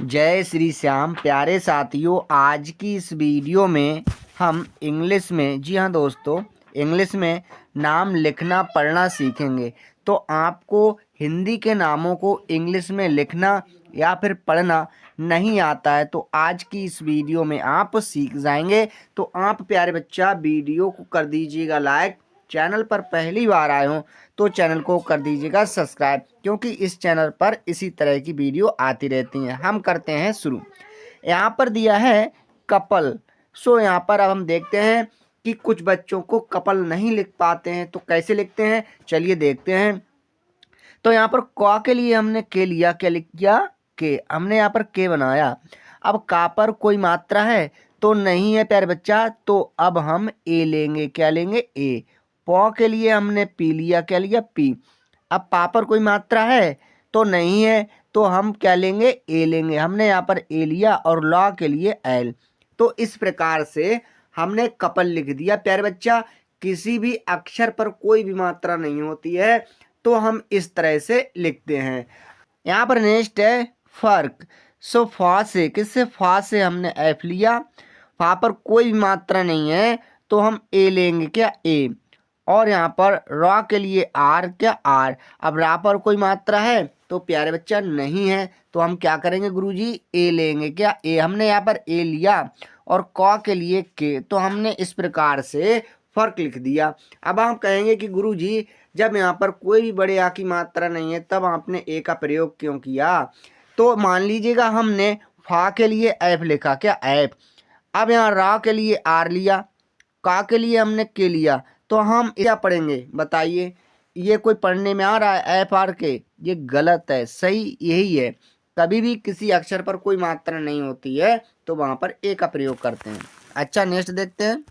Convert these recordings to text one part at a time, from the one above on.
जय श्री श्याम प्यारे साथियों। आज की इस वीडियो में हम इंग्लिश में, जी हाँ दोस्तों, इंग्लिश में नाम लिखना पढ़ना सीखेंगे। तो आपको हिंदी के नामों को इंग्लिश में लिखना या फिर पढ़ना नहीं आता है तो आज की इस वीडियो में आप सीख जाएंगे। तो आप प्यारे बच्चा वीडियो को कर दीजिएगा लाइक, चैनल पर पहली बार आए हो तो चैनल को कर दीजिएगा सब्सक्राइब, क्योंकि इस चैनल पर इसी तरह की वीडियो आती रहती हैं। हम करते हैं शुरू। यहाँ पर दिया है कपल। यहाँ पर अब हम देखते हैं कि कुछ बच्चों को कपल नहीं लिख पाते हैं, तो कैसे लिखते हैं चलिए देखते हैं। तो यहाँ पर क के लिए हमने के लिया, क्या लिख दिया के, हमने यहाँ पर के बनाया। अब का पर कोई मात्रा है तो नहीं है प्यारे बच्चा, तो अब हम ए लेंगे, क्या लेंगे ए। पौ के लिए हमने पी लिया, क्या लिया पी। अब पा पर कोई मात्रा है तो नहीं है, तो हम क्या लेंगे ए लेंगे, हमने यहाँ पर ए लिया। और लॉ के लिए एल। तो इस प्रकार से हमने कपल लिख दिया प्यारे बच्चा। किसी भी अक्षर पर कोई भी मात्रा नहीं होती है तो हम इस तरह से लिखते हैं। यहाँ पर नेक्स्ट है फर्क। फा से, किससे, फा से हमने एफ लिया। फा पर कोई भी मात्रा नहीं है तो हम ए लेंगे, क्या ए। और यहाँ पर रॉ के लिए आर, क्या आर। अब रा पर कोई मात्रा है तो प्यारे बच्चा नहीं है, तो हम क्या करेंगे गुरुजी ए लेंगे, क्या ए। हमने यहाँ पर ए लिया। और क के लिए के, तो हमने इस प्रकार से फर्क लिख दिया। अब हम कहेंगे कि गुरुजी जब यहाँ पर कोई भी बड़े आ की मात्रा नहीं है तब आपने ए का प्रयोग क्यों किया। तो मान लीजिएगा हमने फा के लिए एफ लिखा, क्या एफ। अब यहाँ रा के लिए आर लिया, का के लिए हमने के लिया, तो हम क्या पढ़ेंगे बताइए। ये कोई पढ़ने में आ रहा है एफ आर के? ये गलत है, सही यही है। कभी भी किसी अक्षर पर कोई मात्रा नहीं होती है तो वहां पर ए का प्रयोग करते हैं। अच्छा नेक्स्ट देखते हैं।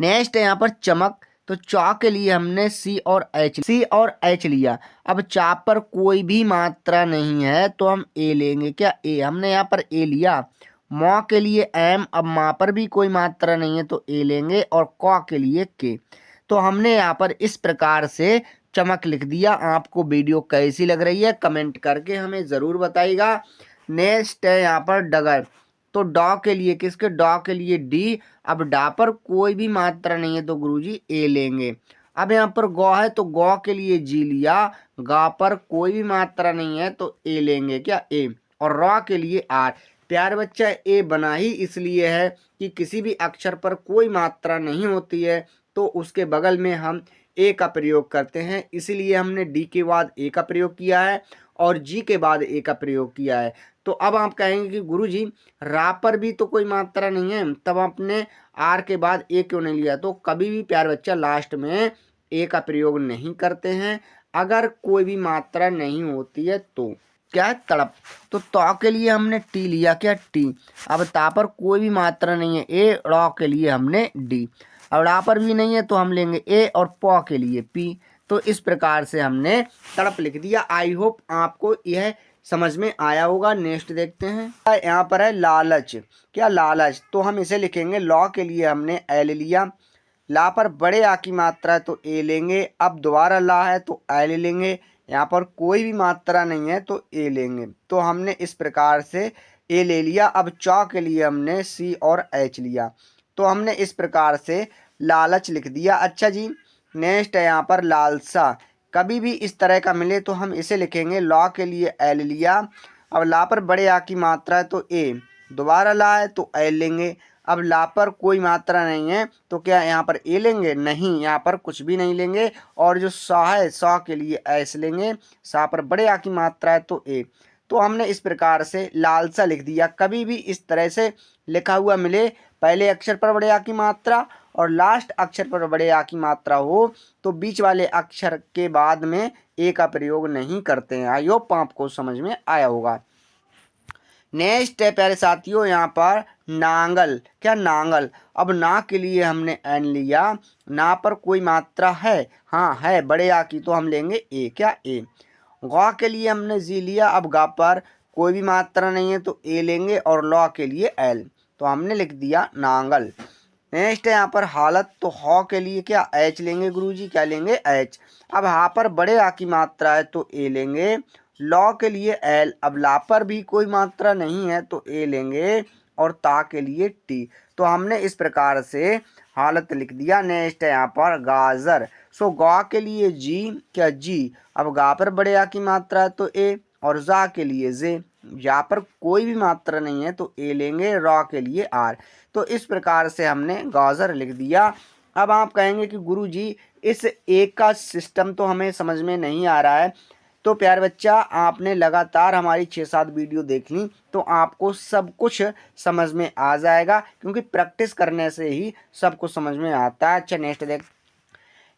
नेक्स्ट है यहाँ पर चमक। तो चा के लिए हमने सी और एच लिया। अब चा पर कोई भी मात्रा नहीं है तो हम ए लेंगे, क्या ए। हमने यहाँ पर ए लिया। मौ के लिए एम, अब माँ पर भी कोई मात्रा नहीं है तो ए लेंगे। और कौ के लिए के, तो हमने यहाँ पर इस प्रकार से चमक लिख दिया। आपको वीडियो कैसी लग रही है कमेंट करके हमें ज़रूर बताइएगा। नेक्स्ट है यहाँ पर डगर। तो डॉ के लिए, किसके, डॉ के लिए डी। अब डा पर कोई भी मात्रा नहीं है तो गुरुजी ए लेंगे। अब यहाँ पर गौ है तो गौ के लिए जी लिया। गा पर कोई भी मात्रा नहीं है तो ए लेंगे, क्या ए। और रॉ के लिए आर। प्यार बच्चा ए बना ही इसलिए है कि किसी भी अक्षर पर कोई मात्रा नहीं होती है तो उसके बगल में हम ए का प्रयोग करते हैं, इसलिए हमने डी के बाद ए का प्रयोग किया है और जी के बाद ए का प्रयोग किया है। तो अब आप कहेंगे कि गुरुजी रा पर भी तो कोई मात्रा नहीं है, तब आपने आर के बाद ए क्यों नहीं लिया। तो कभी भी प्यार बच्चा लास्ट में ए का प्रयोग नहीं करते हैं अगर कोई भी मात्रा नहीं होती है तो। क्या है तड़प। तो तौ के लिए हमने टी लिया, क्या टी। अब ता पर कोई भी मात्रा नहीं है ए, रॉ के लिए हमने डी। अब रा पर भी नहीं है तो हम लेंगे ए। और पौ के लिए पी। तो इस प्रकार से हमने तड़प लिख दिया। आई होप आपको यह समझ में आया होगा। नेक्स्ट देखते हैं। यहाँ पर है लालच। क्या लालच, तो हम इसे लिखेंगे लॉ के लिए हमने एल लिया। ला पर बड़े आ की मात्रा है तो ए लेंगे। अब दोबारा ला है तो एल लेंगे। यहाँ पर कोई भी मात्रा नहीं है तो ए लेंगे। तो हमने इस प्रकार से ए ले लिया। अब चौ के लिए हमने सी और एच लिया। तो हमने इस प्रकार से लालच लिख दिया। अच्छा जी नेक्स्ट है यहाँ पर लालसा। कभी भी इस तरह का मिले तो हम इसे लिखेंगे लॉ के लिए एल लिया। अब ला पर बड़े आ की मात्रा है तो ए। दोबारा ला है तो एल लेंगे। अब ला पर कोई मात्रा नहीं है तो क्या यहाँ पर ए लेंगे, नहीं, यहाँ पर कुछ भी नहीं लेंगे। और जो सा है सा के लिए एस लेंगे। सा पर बड़े आ की मात्रा है तो ए। तो हमने इस प्रकार से लालसा लिख दिया। कभी भी इस तरह से लिखा हुआ मिले, पहले अक्षर पर बड़े आ की मात्रा और लास्ट अक्षर पर बड़े आ की मात्रा हो तो बीच वाले अक्षर के बाद में ए का प्रयोग नहीं करते हैं। आई होप आपको समझ में आया होगा। नेक्स्ट है प्यारे साथियों यहाँ पर नांगल। क्या नांगल। अब ना के लिए हमने एन लिया। ना पर कोई मात्रा है, हाँ है बड़े आ की, तो हम लेंगे ए, क्या ए। गौ के लिए हमने जी लिया। अब गा पर कोई भी मात्रा नहीं है तो ए लेंगे। और लॉ के लिए एल, तो हमने लिख दिया नांगल। नेक्स्ट है यहाँ पर हालत। तो हॉ के लिए क्या एच लेंगे गुरुजी, क्या लेंगे एच। अब हा पर बड़े आ की मात्रा है तो ए लेंगे। लॉ के लिए एल। अब ला पर भी कोई मात्रा नहीं है तो ए लेंगे और ता के लिए टी। तो हमने इस प्रकार से हालत लिख दिया। नेक्स्ट है यहाँ पर गाजर। सो गा के लिए जी, क्या जी। अब गा पर बड़े आ की मात्रा है तो ए, और जा के लिए जे। यहाँ पर कोई भी मात्रा नहीं है तो ए लेंगे, रॉ के लिए आर। तो इस प्रकार से हमने गाजर लिख दिया। अब आप कहेंगे कि गुरुजी इस एक का सिस्टम तो हमें समझ में नहीं आ रहा है। तो प्यारे बच्चा, आपने लगातार हमारी 6-7 वीडियो देख ली तो आपको सब कुछ समझ में आ जाएगा, क्योंकि प्रैक्टिस करने से ही सब कुछ समझ में आता है। अच्छा नेक्स्ट देख,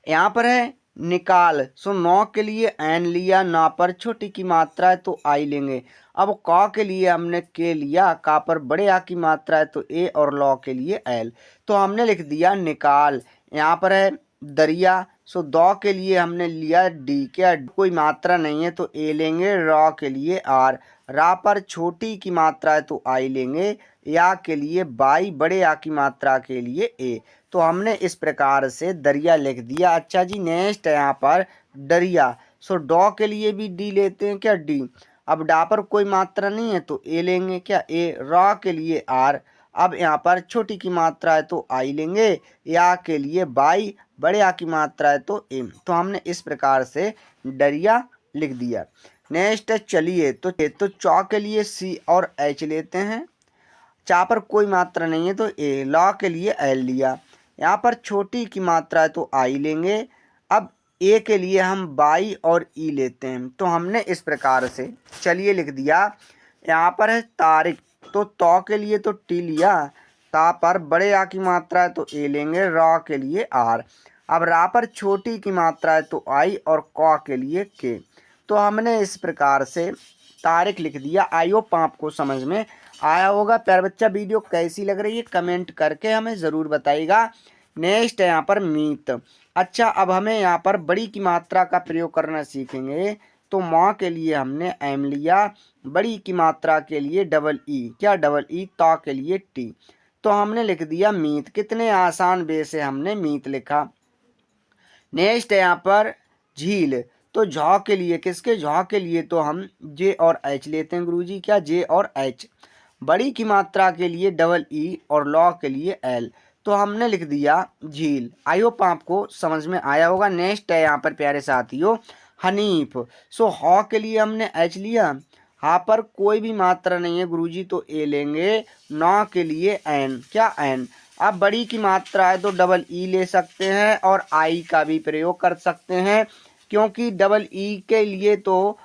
यहाँ पर है निकाल। सो नौ के लिए एन लिया, ना पर छोटी की मात्रा है तो आई लेंगे। अब क के लिए हमने के लिया, का पर बड़े आ की मात्रा है तो ए, और लॉ के लिए एल। तो हमने लिख दिया निकाल। यहाँ पर है दरिया। सो दौ के लिए हमने लिया डी, क्या कोई मात्रा नहीं है तो ए लेंगे, रॉ के लिए आर। रा पर छोटी की मात्रा है तो आई लेंगे, या के लिए बाई, बड़े आ की मात्रा के लिए ए। तो हमने इस प्रकार से दरिया लिख दिया। अच्छा जी नेक्स्ट है यहाँ पर डरिया। सो डॉ के लिए भी डी लेते हैं, क्या डी। अब डा पर कोई मात्रा नहीं है तो ए लेंगे, क्या ए। रॉ के लिए आर। अब यहाँ पर छोटी की मात्रा है तो आई लेंगे, या के लिए बाई, बड़े आ की मात्रा है तो एम। तो हमने इस प्रकार से डरिया लिख दिया। नेक्स्ट है चलिए। तो चौ के लिए सी और एच लेते हैं। चा पर कोई मात्रा नहीं है तो ए, लॉ के लिए एल लिया। यहाँ पर छोटी की मात्रा है तो आई लेंगे। अब ए के लिए हम बाई और ई लेते हैं। तो हमने इस प्रकार से चलिए लिख दिया। यहाँ पर है तारीख। तो तौ के लिए तो टी लिया, ता पर बड़े आ की मात्रा है तो ए लेंगे, रॉ के लिए आर। अब रा पर छोटी की मात्रा है तो आई, और कौ के लिए के। तो हमने इस प्रकार से तारीख लिख दिया। आई होप आपको समझ में आया होगा। प्यारे बच्चा, वीडियो कैसी लग रही है कमेंट करके हमें ज़रूर बताइएगा। नेक्स्ट है यहाँ पर मीत। अच्छा, अब हमें यहाँ पर बड़ी की मात्रा का प्रयोग करना सीखेंगे। तो माँ के लिए हमने एम लिया, बड़ी की मात्रा के लिए डबल ई, क्या डबल ई, ता के लिए टी। तो हमने लिख दिया मीत। कितने आसान वे से हमने मीत लिखा। नेक्स्ट है यहाँ पर झील। तो झौ के लिए, किसके झौ के लिए तो हम जे और एच लेते हैं गुरुजी, क्या जे और एच। बड़ी की मात्रा के लिए डबल ई, और लॉ के लिए एल। तो हमने लिख दिया झील। आई होप आपको समझ में आया होगा। नेक्स्ट है यहाँ पर प्यारे साथियों हनीफ। सो हॉ के लिए हमने एच लिया, हा पर कोई भी मात्रा नहीं है गुरुजी तो ए लेंगे, नौ के लिए एन, क्या एन। अब बड़ी की मात्रा है तो डबल ई ले सकते हैं और आई का भी प्रयोग कर सकते हैं, क्योंकि डबल ई के लिए तो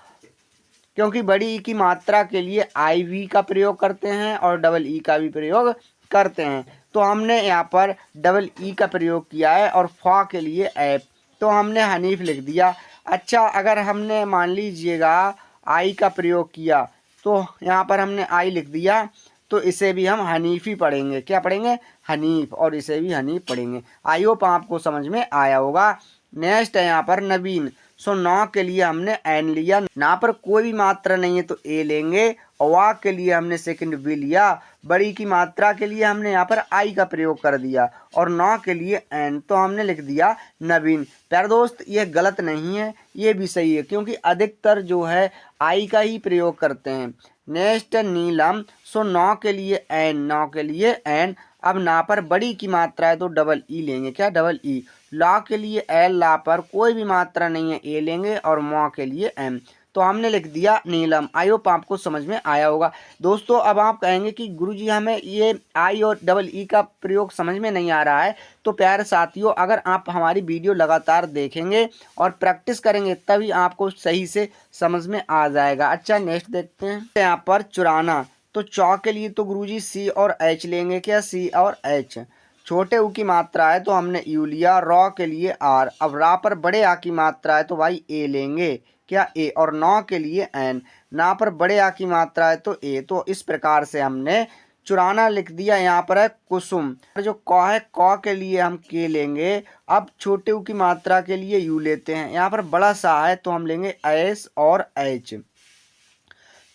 क्योंकि बड़ी ई की मात्रा के लिए आई वी का प्रयोग करते हैं और डबल ई का भी प्रयोग करते हैं। तो हमने यहाँ पर डबल ई का प्रयोग किया है, और फा के लिए ऐप। तो हमने हनीफ लिख दिया। अच्छा, अगर हमने मान लीजिएगा आई का प्रयोग किया तो यहाँ पर हमने आई लिख दिया, तो इसे भी हम हनीफ ही पढ़ेंगे, क्या पढ़ेंगे, हनीफ, और इसे भी हनीफ पढ़ेंगे। आई होप आपको समझ में आया होगा। नेक्स्ट है यहाँ पर नवीन। सो नौ के लिए हमने एन लिया, ना पर कोई भी मात्रा नहीं है तो ए लेंगे, और वा के लिए हमने सेकंड वी लिया। बड़ी की मात्रा के लिए हमने यहाँ पर आई का प्रयोग कर दिया, और नौ के लिए एन। तो हमने लिख दिया नवीन। प्यारे दोस्त, ये गलत नहीं है, ये भी सही है, क्योंकि अधिकतर जो है आई का ही प्रयोग करते हैं। नेक्स्ट नीलम। सो नौ के लिए एन, नौ के लिए एन। अब ना पर बड़ी की मात्रा है तो डबल ई लेंगे, क्या डबल ई। ला के लिए एल, ला पर कोई भी मात्रा नहीं है ए लेंगे, और मॉ के लिए एम। तो हमने लिख दिया नीलम। आई होप आपको समझ में आया होगा। दोस्तों, अब आप कहेंगे कि गुरुजी हमें ये आई और डबल ई का प्रयोग समझ में नहीं आ रहा है। तो प्यारे साथियों, अगर आप हमारी वीडियो लगातार देखेंगे और प्रैक्टिस करेंगे तभी आपको सही से समझ में आ जाएगा। अच्छा, नेक्स्ट देखते हैं यहाँ पर चुराना। तो चौ के लिए तो गुरुजी सी और एच लेंगे, क्या सी और एच। छोटे ऊ की मात्रा है तो हमने यू लिया, रॉ के लिए आर। अब रा पर बड़े आ की मात्रा है तो भाई ए लेंगे, क्या ए, और नौ के लिए एन। ना पर बड़े आ की मात्रा है तो ए। तो इस प्रकार से हमने चुराना लिख दिया। यहाँ पर है कुसुम। जो क है, क के लिए हम के लेंगे। अब छोटे ऊ की मात्रा के लिए यू लेते हैं। यहाँ पर बड़ा सा है तो हम लेंगे एस और एच।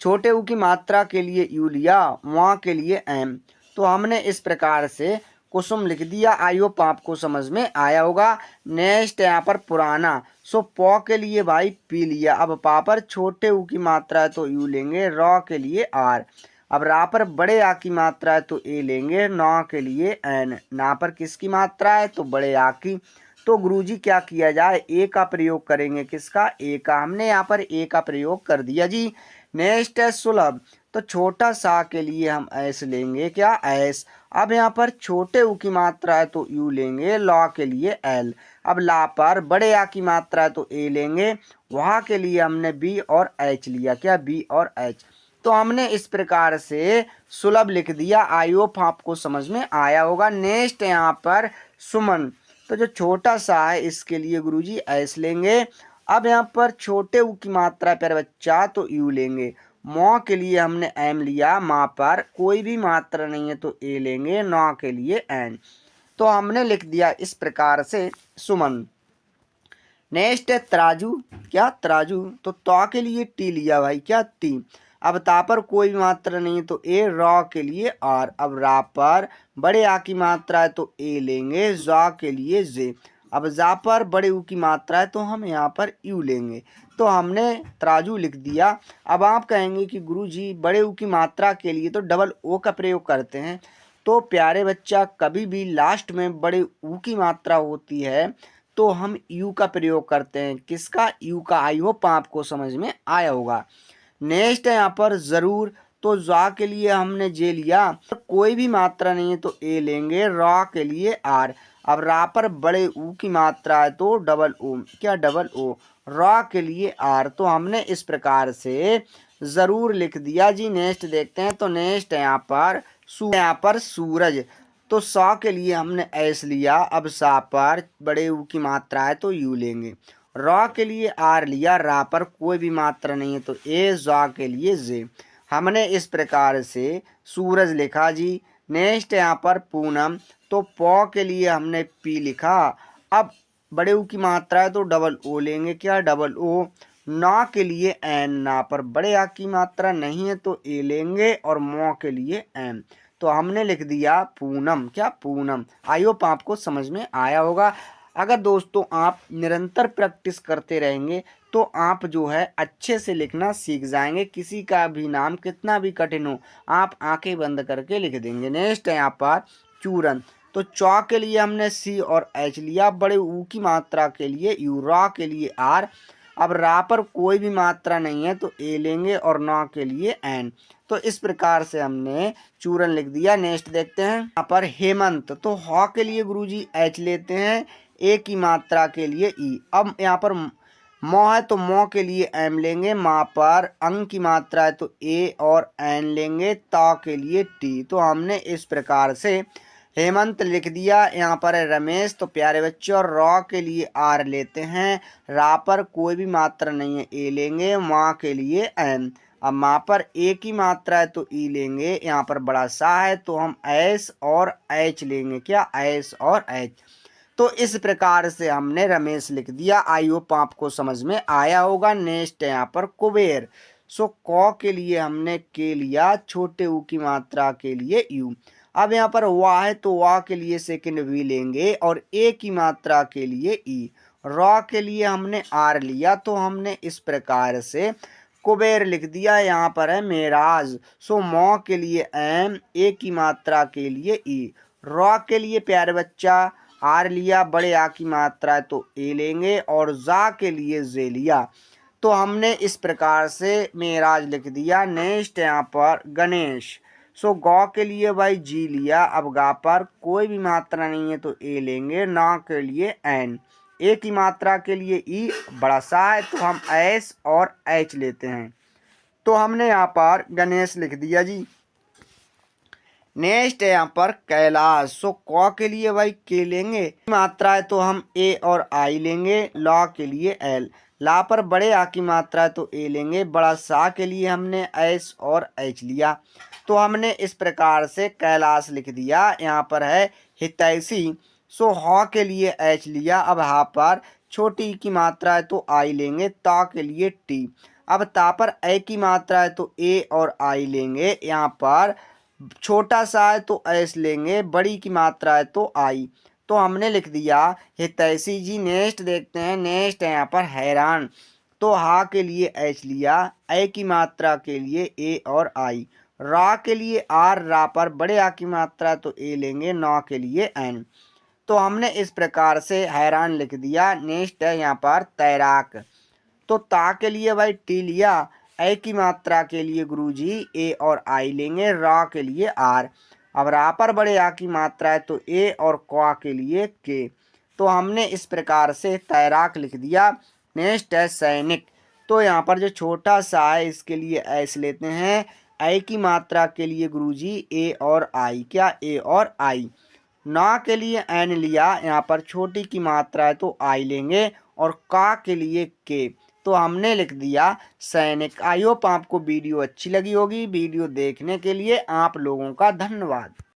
छोटे ऊ की मात्रा के लिए यू लिया, वहाँ के लिए एम। तो हमने इस प्रकार से कुसुम लिख दिया। आई होप आपको समझ में आया होगा। नेक्स्ट यहाँ पर पुराना। सो पौ के लिए भाई पी लिया। अब पा पर छोटे ऊ की मात्रा है तो यू लेंगे, रॉ के लिए आर। अब रा पर बड़े आ की मात्रा है तो ए लेंगे, नौ के लिए एन। ना पर किसकी मात्रा है तो बड़े आ की। तो गुरुजी क्या किया जाए, ए का प्रयोग करेंगे। किसका, ए का। हमने यहाँ पर ए का प्रयोग कर दिया जी। नेक्स्ट है सुलभ। तो छोटा सा के लिए हम एस लेंगे, क्या, एस। अब यहाँ पर छोटे ऊ की मात्रा है तो यू लेंगे, लॉ के लिए एल। अब ला पर बड़े आ की मात्रा है तो ए लेंगे, वहाँ के लिए हमने बी और एच लिया, क्या, बी और एच। तो हमने इस प्रकार से सुलभ लिख दिया। आई होप आपको समझ में आया होगा। नेक्स्ट यहाँ पर सुमन। तो जो छोटा सा है इसके लिए गुरुजी एस लेंगे। अब यहाँ पर छोटे ऊ की मात्रा पर बच्चा तो यू लेंगे, मौ के लिए हमने एम लिया, माँ पर कोई भी मात्रा नहीं है तो ए लेंगे, नौ के लिए एन। तो हमने लिख दिया इस प्रकार से सुमन। नेक्स्ट है तराजू, क्या, तराजू। तो तौ के लिए टी लिया भाई, क्या, टी। अब ता पर कोई भी मात्रा नहीं है तो ए, रॉ के लिए आर। अब रा पर बड़े आ की मात्रा है तो ए लेंगे, जा के लिए जे। अब जा पर बड़े ऊ की मात्रा है तो हम यहाँ पर यू लेंगे। तो हमने तराजू लिख दिया। अब आप कहेंगे कि गुरुजी बड़े ऊ की मात्रा के लिए तो डबल ओ का प्रयोग करते हैं। तो प्यारे बच्चा, कभी भी लास्ट में बड़े ऊ की मात्रा होती है तो हम यू का प्रयोग करते हैं। किसका, यू का। आई होप आपको समझ में आया होगा। नेक्स्ट है यहाँ पर जरूर। तो जा के लिए हमने जे लिया, कोई भी मात्रा नहीं है तो ए लेंगे, रॉ के लिए आर। अब रा पर बड़े ऊ की मात्रा है तो डबल ओ, क्या, डबल ओ, रॉ के लिए आर। तो हमने इस प्रकार से जरूर लिख दिया जी। नेक्स्ट देखते हैं। तो नेक्स्ट है यहाँ पर सूरज। तो सा के लिए हमने एस लिया। अब सा पर बड़े ऊ की मात्रा है तो यू लेंगे, रॉ के लिए आर लिया, रा पर कोई भी मात्रा नहीं है तो ए, जा के लिए जे। हमने इस प्रकार से सूरज लिखा जी। नेक्स्ट यहाँ पर पूनम। तो पौ के लिए हमने पी लिखा। अब बड़े ऊ की मात्रा है तो डबल ओ लेंगे, क्या, डबल ओ। ना के लिए एन, ना पर बड़े आ की मात्रा नहीं है तो ए लेंगे, और मौ के लिए एम। तो हमने लिख दिया पूनम, क्या, पूनम। आई होप आपको समझ में आया होगा। अगर दोस्तों आप निरंतर प्रैक्टिस करते रहेंगे तो आप जो है अच्छे से लिखना सीख जाएंगे। किसी का भी नाम कितना भी कठिन हो आप आंखें बंद करके लिख देंगे। नेक्स्ट है यहाँ पर चूरन। तो चौ के लिए हमने सी और एच लिया, बड़े ऊ की मात्रा के लिए यू, रॉ के लिए आर। अब रा पर कोई भी मात्रा नहीं है तो ए लेंगे, और नौ के लिए एन। तो इस प्रकार से हमने चूरन लिख दिया। नेक्स्ट देखते हैं यहाँ पर हेमंत। तो हॉ के लिए गुरुजी एच लेते हैं, ए की मात्रा के लिए ई। अब यहाँ पर मौ है तो मौ के लिए एम लेंगे, माँ पर अंग की मात्रा है तो ए और एन लेंगे, ता के लिए टी। तो हमने इस प्रकार से हेमंत लिख दिया। यहाँ पर है रमेश। तो प्यारे बच्चों रॉ के लिए आर लेते हैं, रा पर कोई भी मात्रा नहीं है ए लेंगे, माँ के लिए एन। अब माँ पर ए की मात्रा है तो ई लेंगे, यहाँ पर बड़ा सा है तो हम एस और एच लेंगे, क्या, एस और एच। तो इस प्रकार से हमने रमेश लिख दिया। आई होप आपको समझ में आया होगा। नेक्स्ट है यहाँ पर कुबेर। सो कौ के लिए हमने के लिया, छोटे ऊ की मात्रा के लिए यू। अब यहाँ पर वाह है तो वाह के लिए सेकंड वी लेंगे, और ए की मात्रा के लिए ई। रॉ के लिए हमने आर लिया। तो हमने इस प्रकार से कुबेर लिख दिया। यहाँ पर है मेराज। सो मौ के लिए एम, ए की मात्रा के लिए ई, रॉ के लिए प्यारे बच्चा आर लिया, बड़े आ की मात्रा है तो ए लेंगे, और जा के लिए जे लिया। तो हमने इस प्रकार से मेराज लिख दिया। नेक्स्ट यहाँ पर गणेश। सो गौ के लिए भाई जी लिया। अब गा पर कोई भी मात्रा नहीं है तो ए लेंगे, ना के लिए एन, ए की मात्रा के लिए ई, बड़ा सा है तो हम एस और एच लेते हैं। तो हमने यहाँ पर गणेश लिख दिया जी। नेक्स्ट है यहाँ पर कैलाश। सो कौ के लिए भाई के लेंगे, मात्रा है तो हम ए और आई लेंगे, लॉ के लिए एल। ला पर बड़े आ की मात्रा है तो ए लेंगे, बड़ा सा के लिए हमने एस और एच लिया। तो हमने इस प्रकार से कैलाश लिख दिया। यहाँ पर है हितैषी। सो हॉ के लिए एच लिया। अब हा पर छोटी की मात्रा है तो आई लेंगे, ता के लिए टी। अब ता पर ए की मात्रा है तो ए और आई लेंगे, यहाँ पर छोटा सा है तो एस लेंगे, बड़ी की मात्रा है तो आई। तो हमने लिख दिया हितैषी जी। नेक्स्ट देखते हैं, नेक्स्ट है यहाँ पर हैरान। तो हा के लिए एच लिया, ए की मात्रा के लिए ए और आई, रा के लिए आर, रा पर बड़े आ की मात्रा तो ए लेंगे, नौ के लिए एन। तो हमने इस प्रकार से हैरान लिख दिया। नेक्स्ट है यहाँ पर तैराक। तो ता के लिए भाई टी लिया, ए की मात्रा के लिए गुरुजी ए और आई लेंगे, रा के लिए आर। अब रा पर बड़े आ की मात्रा है तो ए और क्वा के लिए के। तो हमने इस प्रकार से तैराक लिख दिया। नेक्स्ट है सैनिक। तो यहाँ पर जो छोटा सा है इसके लिए एस लेते हैं, ए की मात्रा के लिए गुरुजी ए और आई, क्या ए और आई। ना के लिए एन लिया, यहाँ पर छोटी की मात्रा है तो आई लेंगे, और का के लिए के। तो हमने लिख दिया सैनिक। आई होप आपको वीडियो अच्छी लगी होगी। वीडियो देखने के लिए आप लोगों का धन्यवाद।